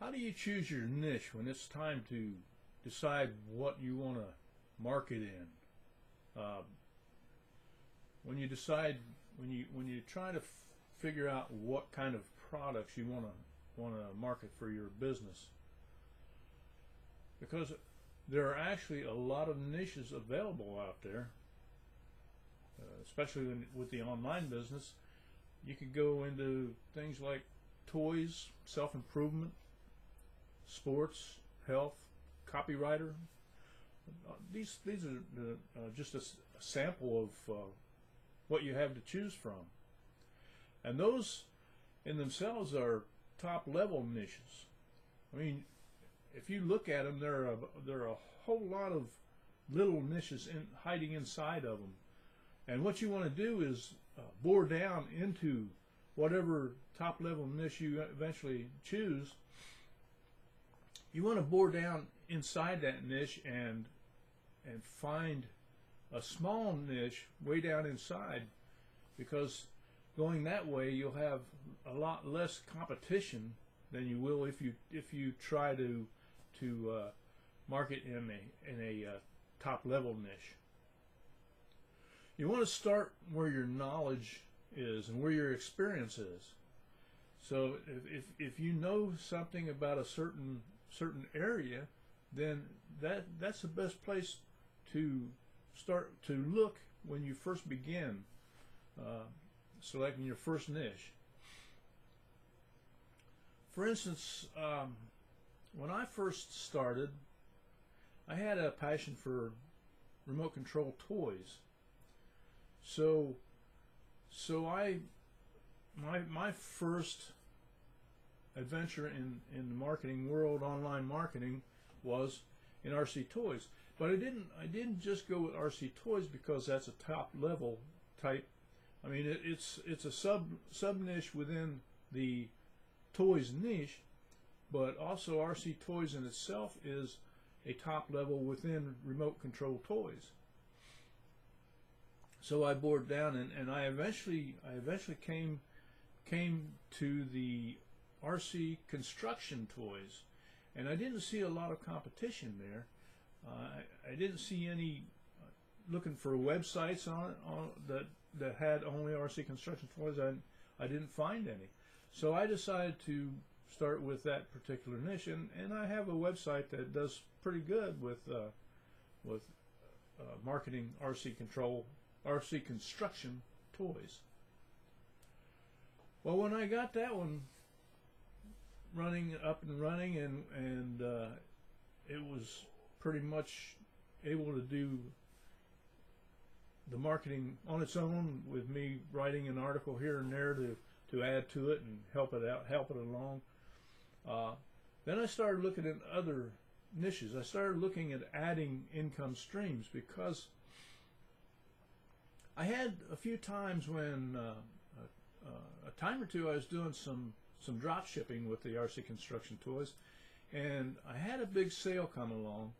How do you choose your niche when it's time to decide what you want to market in? Uh, when you decide, when you try to figure out what kind of products you want to market for your business, because there are actually a lot of niches available out there, especially with the online business. You could go into things like toys, self-improvement, sports, health, copywriter. These are just a sample of what you have to choose from, and those in themselves are top level niches. I mean, if you look at them, there are a whole lot of little niches hiding inside of them, and what you want to do is bore down into whatever top level niche you eventually choose. You want to bore down inside that niche and find a small niche way down inside, because going that way you'll have a lot less competition than you will if you try to market in a top level niche. You want to start where your knowledge is and where your experience is. So if you know something about a certain area, then that's the best place to start to look when you first begin selecting your first niche. For instance, when I first started, I had a passion for remote control toys. So my first adventure in the marketing world, online marketing, was in RC Toys. But I didn't just go with RC Toys because that's a top level type. I mean, it's a sub niche within the toys niche, but also RC Toys in itself is a top level within remote control toys. So I bored down, and I eventually came to the RC construction toys, and I didn't see a lot of competition there. I didn't see any looking for websites on that had only RC construction toys. I didn't find any, so I decided to start with that particular niche, and I have a website that does pretty good with marketing RC construction toys. Well, when I got that one up and running, and it was pretty much able to do the marketing on its own, with me writing an article here and there to add to it and help it along. Then I started looking at other niches. I started looking at adding income streams, because I had a few times when a time or two I was doing some drop shipping with the RC construction toys, and I had a big sale come along,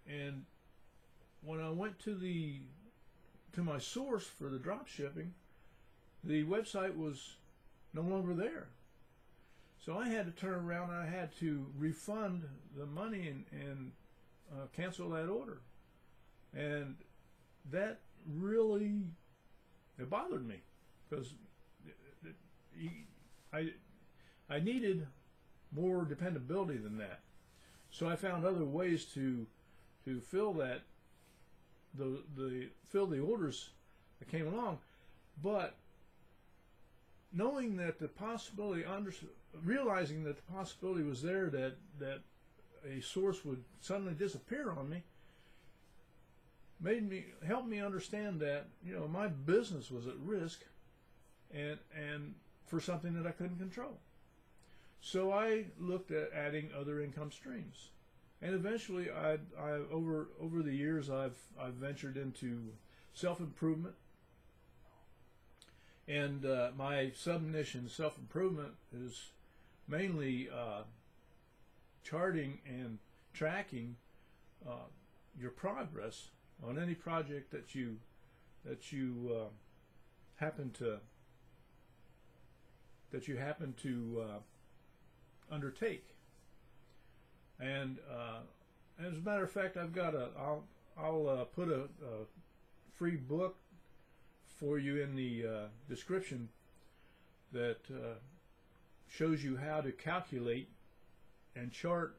and when I went to my source for the drop shipping, the website was no longer there. So I had to turn around and I had to refund the money and cancel that order, and that really, it bothered me, because I needed more dependability than that. So I found other ways to fill the orders that came along, but knowing that the possibility, realizing that the possibility was there that a source would suddenly disappear on me, helped me understand that, you know, my business was at risk, and for something that I couldn't control. So I looked at adding other income streams, and eventually over the years I've ventured into self-improvement, and my sub-niche in self-improvement is mainly charting and tracking your progress on any project that you happen to undertake. And as a matter of fact, I'll put a free book for you in the description that shows you how to calculate and chart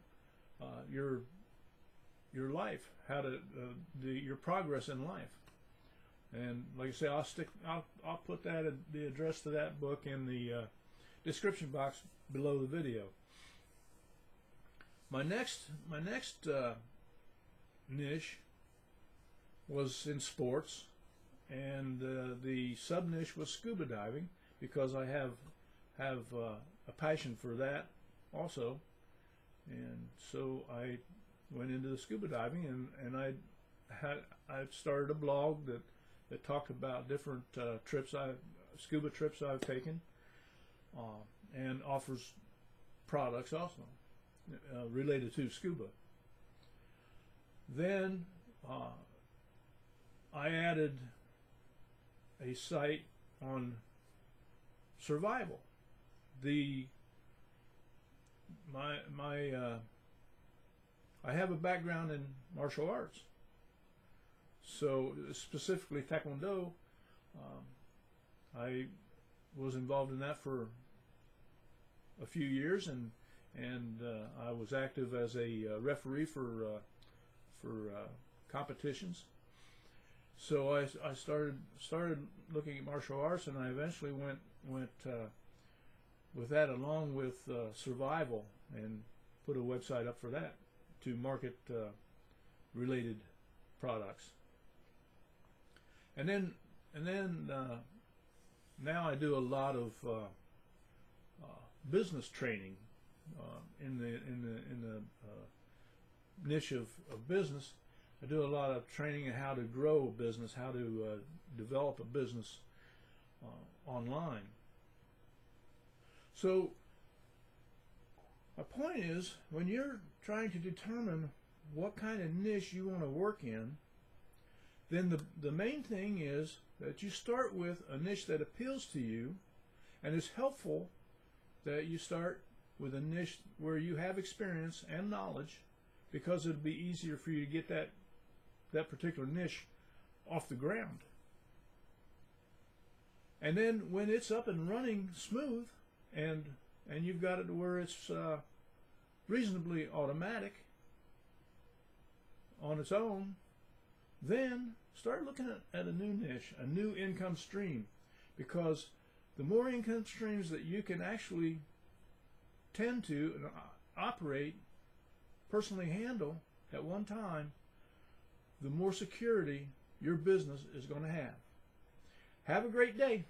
your life, how to your progress in life. And like I say, I'll put the address to that book in the description box below the video. My next niche was in sports, and the sub niche was scuba diving, because I have a passion for that also. And so I went into the scuba diving, and I started a blog that talked about different scuba trips I've taken, and offers products also related to scuba. Then I added a site on survival. I have a background in martial arts, so specifically Taekwondo. I was involved in that for a few years, and I was active as a referee for competitions. So I started looking at martial arts, and I eventually went with that, along with survival, and put a website up for that to market related products. And then now I do a lot of business training in the niche of business. I do a lot of training in how to grow a business, how to develop a business online. So my point is, when you're trying to determine what kind of niche you want to work in, then the main thing is that you start with a niche that appeals to you, and it's helpful that you start with a niche where you have experience and knowledge, because it'll be easier for you to get that particular niche off the ground. And then when it's up and running smooth, and you've got it to where it's reasonably automatic on its own, then start looking at a new niche, a new income stream, because the more income streams that you can actually tend to and operate, personally handle at one time, the more security your business is going to have. Have a great day.